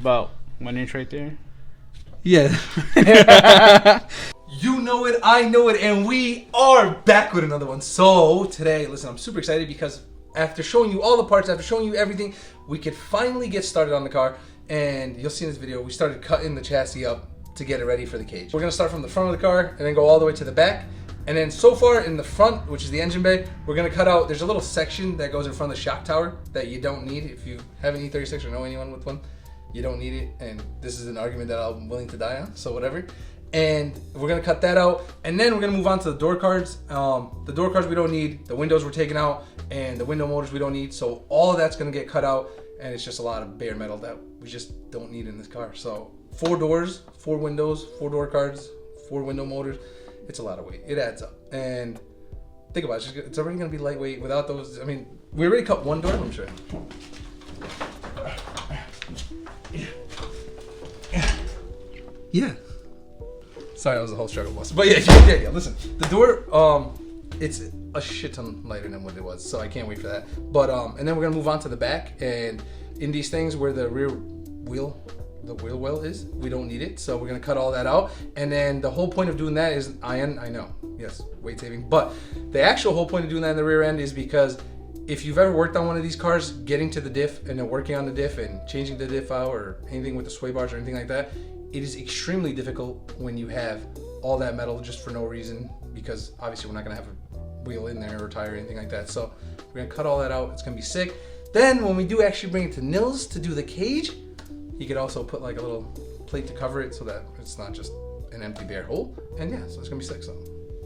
about 1 inch right there. Yeah. You know it, I know it, and we are back with another one. So today, listen, I'm super excited because after showing you all the parts, after showing you everything, we could finally get started on the car. And you'll see in this video, we started cutting the chassis up to get it ready for the cage. We're gonna start from the front of the car and then go all the way to the back. And then so far in the front, which is the engine bay, we're gonna cut out, there's a little section that goes in front of the shock tower that you don't need. If you have an E36 or know anyone with one, you don't need it. And this is an argument that I'm willing to die on, so whatever. And we're gonna cut that out. And then we're gonna move on to the door cards. The door cards we don't need, the windows we're taking out, and the window motors we don't need. So all of that's gonna get cut out, and it's just a lot of bare metal that we just don't need in this car. So 4 doors, 4 windows, 4 door cards, 4 window motors. It's a lot of weight. It adds up. And think about it. It's already going to be lightweight without those. I mean, we already cut 1 door. Let me show you. Yeah. Sorry, that was a whole struggle bus. But yeah. Listen, the door, it's a shit ton lighter than what it was. So I can't wait for that. But, and then we're going to move on to the back. And in these things where the rear wheel, the wheel well is, we don't need it, so we're gonna cut all that out. And then the whole point of doing that is, I know, yes, weight saving, but the actual whole point of doing that in the rear end is because if you've ever worked on one of these cars, getting to the diff and then working on the diff and changing the diff out or anything with the sway bars or anything like that, it is extremely difficult when you have all that metal just for no reason, because obviously we're not gonna have a wheel in there or tire or anything like that. So we're gonna cut all that out. It's gonna be sick. Then when we do actually bring it to Nils to do the cage, you could also put like a little plate to cover it so that it's not just an empty bare hole. And yeah, so it's gonna be sick. So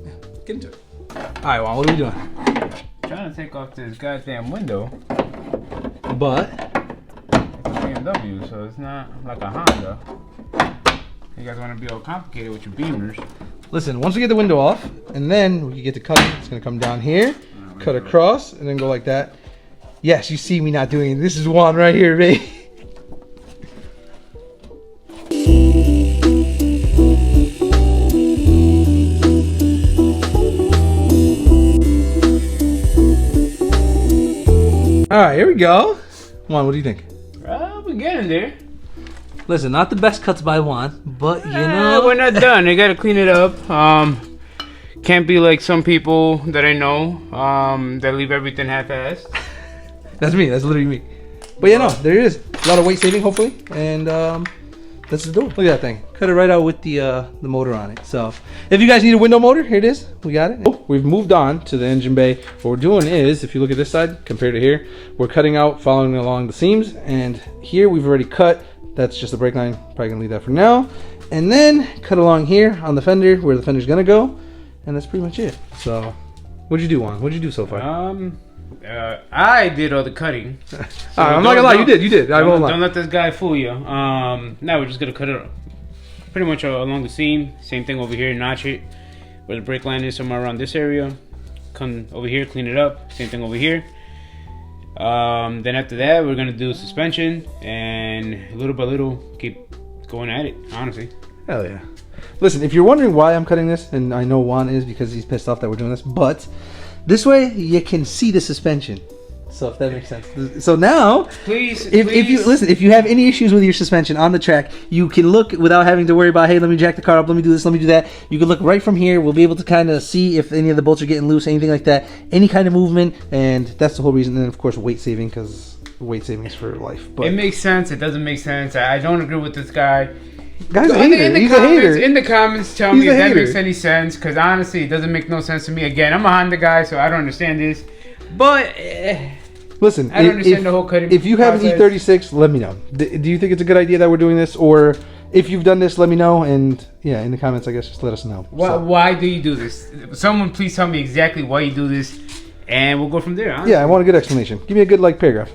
yeah, get into it. All right, Juan, what are we doing? Trying to take off this goddamn window. But it's a BMW, so it's not like a Honda. You guys want to be all complicated with your Beamers. Listen, once we get the window off, and then we get to cut it, it's gonna come down here, cut across, and then go like that. Yes, you see me not doing it. This is Juan right here, baby. All right, here we go. Juan, what do you think? We're getting there. Listen, not the best cuts by Juan, but you know. We're not done. They gotta clean it up. Can't be like some people that I know that leave everything half-assed. That's me. That's literally me. But yeah, no, there it is. A lot of weight saving, hopefully, and that's the door. Look at that thing. Cut it right out with the motor on it. So if you guys need a window motor, here it is. We got it. We've moved on to the engine bay. What we're doing is, if you look at this side compared to here, we're cutting out, following along the seams, and here we've already cut. That's just the brake line. Probably gonna leave that for now. And then cut along here on the fender where the fender's gonna go, and that's pretty much it. So what'd you do, Juan? What'd you do so far? I did all the cutting. So I'm not gonna lie, you did. I won't lie. Don't let this guy fool you. Now we're just gonna cut it pretty much along the seam. Same thing over here, notch it where the brake line is, somewhere around this area. Come over here, clean it up. Same thing over here. Then after that, we're gonna do suspension, and little by little, keep going at it. Honestly. Hell yeah. Listen, if you're wondering why I'm cutting this, and I know Juan is because he's pissed off that we're doing this, but this way you can see the suspension. So if that makes sense. So now, please, if you have any issues with your suspension on the track, you can look without having to worry about, hey, let me jack the car up, let me do this, let me do that. You can look right from here. We'll be able to kind of see if any of the bolts are getting loose, anything like that, any kind of movement, and that's the whole reason. And then of course weight saving, because weight saving is for life. But it makes sense. It doesn't make sense. I don't agree with this guy. Guy's a hater. He's a hater. In the comments, tell me if that makes any sense, because honestly, it doesn't make no sense to me. Again, I'm a Honda guy, so I don't understand this. But listen, I don't understand the whole cutting. If you have an E36, let me know. Do you think it's a good idea that we're doing this, or if you've done this, let me know. And yeah, in the comments, I guess, just let us know. Why do you do this? Someone please tell me exactly why you do this, and we'll go from there. Honestly. Yeah, I want a good explanation. Give me a good paragraph.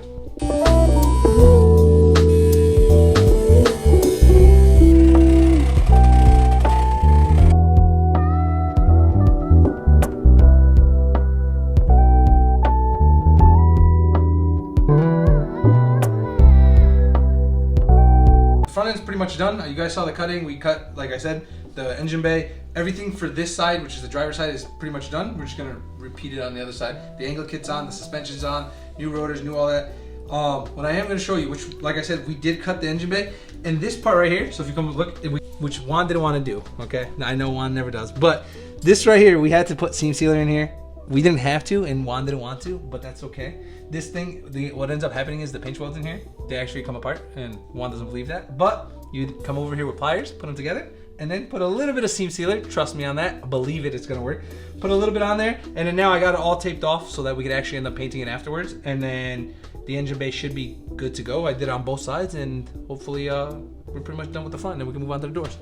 Front end's pretty much done. You guys saw the cutting. We cut, like I said, the engine bay. Everything for this side, which is the driver's side, is pretty much done. We're just gonna repeat it on the other side. The angle kit's on, the suspension's on, new rotors, new all that. What I am going to show you, which, like I said, we did cut the engine bay, and this part right here. So if you come look, which Juan didn't want to do. Okay, now I know Juan never does, but this right here, we had to put seam sealer in here. We didn't have to, and Juan didn't want to, but that's okay. This thing, what ends up happening is the pinch welds in here, they actually come apart, and Juan doesn't believe that. But you come over here with pliers, put them together, and then put a little bit of seam sealer. Trust me on that. Believe it, it's gonna work. Put a little bit on there, and then now I got it all taped off so that we could actually end up painting it afterwards. And then the engine bay should be good to go. I did it on both sides, and hopefully we're pretty much done with the front, and we can move on to the doors.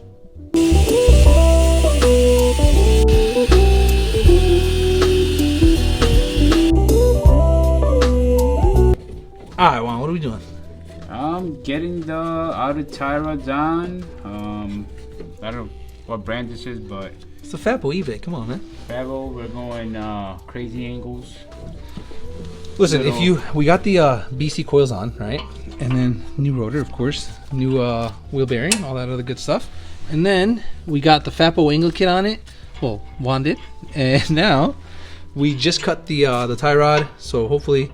All right, Juan, what are we doing? I'm getting the outer tie rods on. I don't know what brand this is, but It's the Fabo eBay. Come on, man. Fabo, we're going crazy angles. Listen, we got the BC coils on, right? And then new rotor, of course, new wheel bearing, all that other good stuff. And then we got the Fabo angle kit on it. Well, Juan did. And now we just cut the tie rod, so hopefully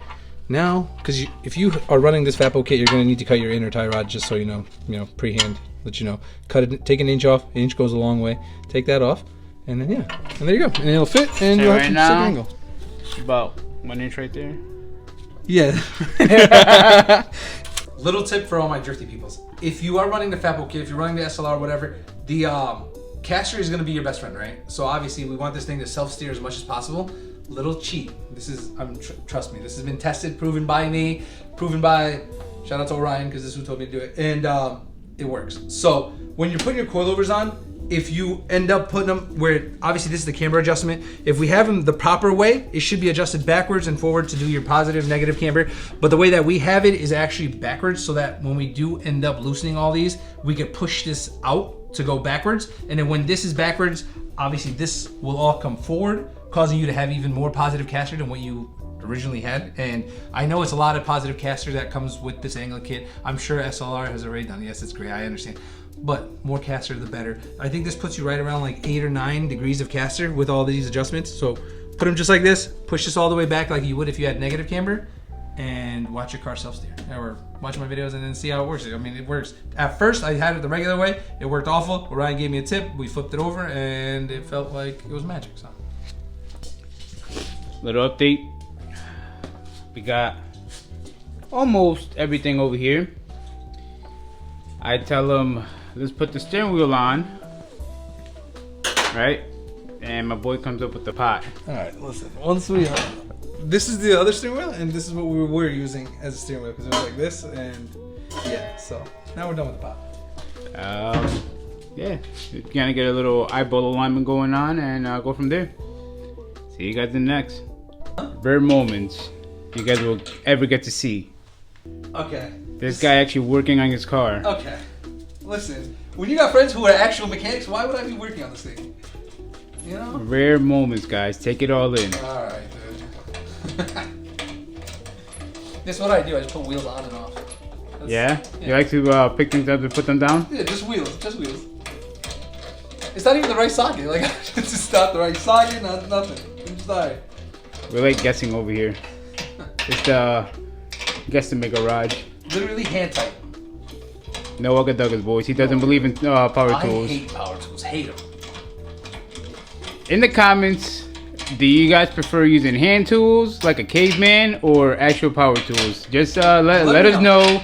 now, because if you are running this Fabo kit, you're going to need to cut your inner tie rod, just so you know, pre-hand, let you know. Cut it, take an inch off. An inch goes a long way. Take that off, and then yeah, and there you go, and it'll fit, and you'll have to set your angle. About 1 inch right there. Yeah. Little tip for all my drifty peoples: if you are running the Fabo kit, if you're running the SLR, whatever, the caster is going to be your best friend, right? So obviously, we want this thing to self-steer as much as possible. Little cheat. This is, trust me, this has been tested, proven by me, proven by, shout out to Orion, because this is who told me to do it, and it works. So when you're putting your coilovers on, if you end up putting them where, obviously this is the camber adjustment, if we have them the proper way, it should be adjusted backwards and forward to do your positive, negative camber. But the way that we have it is actually backwards, so that when we do end up loosening all these, we can push this out to go backwards. And then when this is backwards, obviously this will all come forward, causing you to have even more positive caster than what you originally had. And I know it's a lot of positive caster that comes with this angle kit. I'm sure SLR has already done. Yes, it's great, I understand. But more caster, the better. I think this puts you right around like 8 or 9 degrees of caster with all these adjustments. So put them just like this, push this all the way back like you would if you had negative camber, and watch your car self-steer. Or watch my videos and then see how it works. I mean, it works. At first, I had it the regular way. It worked awful. Ryan gave me a tip. We flipped it over, and it felt like it was magic. So. Little update. We got almost everything over here. I tell them, let's put the steering wheel on, right? And my boy comes up with the pot. All right, listen. Once we, this is the other steering wheel, and this is what we were using as a steering wheel, because it was like this, and yeah. So now we're done with the pot. Yeah, you're gonna get a little eyeball alignment going on, and go from there. See you guys in the next rare moments you guys will ever get to see. Okay. This guy actually working on his car. Okay. Listen, when you got friends who are actual mechanics, why would I be working on this thing? You know? Rare moments, guys. Take it all in. Alright, dude. This is what I do. I just put wheels on and off. Yeah? You like to pick things up and put them down? Yeah, just wheels. Just wheels. It's not even the right socket. Like, it's just not the right socket, nothing. I'm sorry. We're like guessing over here. Just guesstimate garage. Literally hand tight. No Ugga Duggas, boys. He doesn't believe in power tools. I hate power tools. Hate them. In the comments, do you guys prefer using hand tools like a caveman or actual power tools? Just let us know.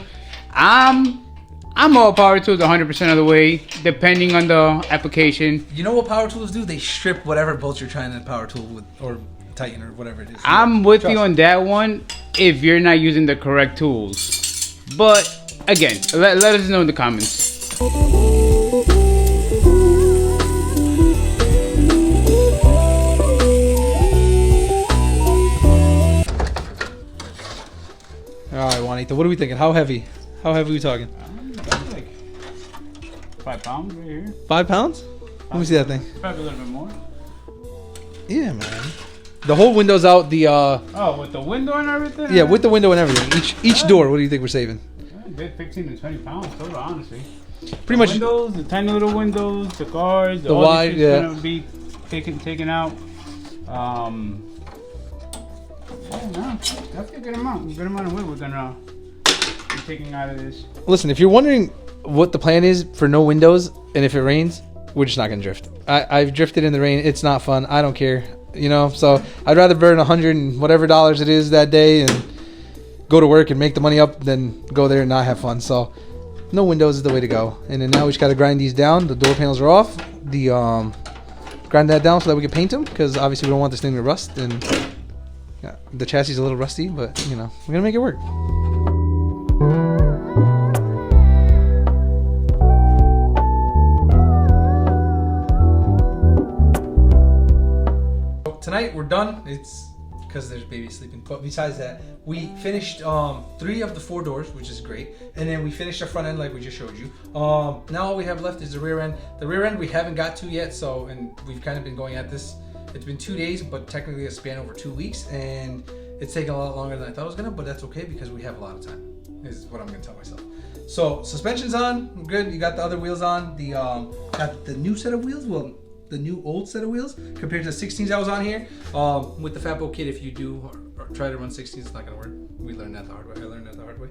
I'm all power tools 100% of the way, depending on the application. You know what power tools do? They strip whatever bolts you're trying to power tool with, or tighten, or whatever it is. I'm with you on that one if you're not using the correct tools. But again, let us know in the comments. All right, Juanito, what are we thinking? How heavy? How heavy are we talking? Like 5 pounds right here. 5 pounds? Let me see that thing. Probably a little bit more. Yeah, man. The whole window's out. The oh, with the window and everything. Yeah, with the window and everything. Each door. What do you think we're saving? Good 15 to 20 pounds total, honestly. Pretty much. Windows, the tiny little windows, the cars, the wide, yeah. Gonna be taken out. Yeah, no, that's a good amount. A good amount of wood we're gonna taking out of this. Listen, if you're wondering what the plan is for no windows and if it rains, we're just not gonna drift. I've drifted in the rain. It's not fun. I don't care. You know, so I'd rather burn $100 and whatever it is that day and go to work and make the money up than go there and not have fun. So no windows is the way to go. And then now we just got to grind these down. The door panels are off. The grind that down so that we can paint them, because obviously we don't want this thing to rust. And yeah, the chassis is a little rusty, but you know, we're gonna make it work. Tonight we're done. It's because there's baby sleeping. But besides that, we finished 3 of the 4 doors, which is great. And then we finished our front end like we just showed you. Now all we have left is the rear end. The rear end we haven't got to yet, so, and we've kind of been going at this. It's been 2 days, but technically a span over 2 weeks, and it's taken a lot longer than I thought it was gonna, but that's okay because we have a lot of time, is what I'm gonna tell myself. So suspension's on, good. You got the other wheels on. The got the new set of wheels. Well, the new old set of wheels compared to the 16s I was on here. With the Fatbo kit, if you do or try to run 16s, it's not gonna work. We learned that the hard way. I learned that the hard way.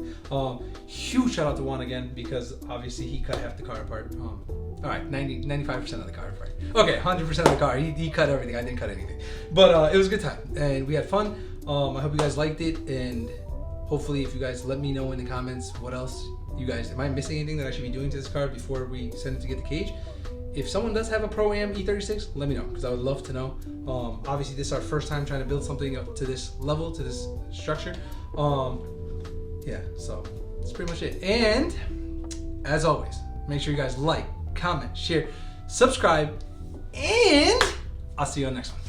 Huge shout out to Juan again, because obviously he cut half the car apart. All right, 95% of the car apart. Okay, 100% of the car. He cut everything. I didn't cut anything. But it was a good time and we had fun. I hope you guys liked it, and hopefully if you guys let me know in the comments what else you guys, am I missing anything that I should be doing to this car before we send it to get the cage? If someone does have a Pro-Am E36, let me know, because I would love to know. Obviously, this is our first time trying to build something up to this level, to this structure. Yeah, so that's pretty much it. And as always, make sure you guys like, comment, share, subscribe, and I'll see you on the next one.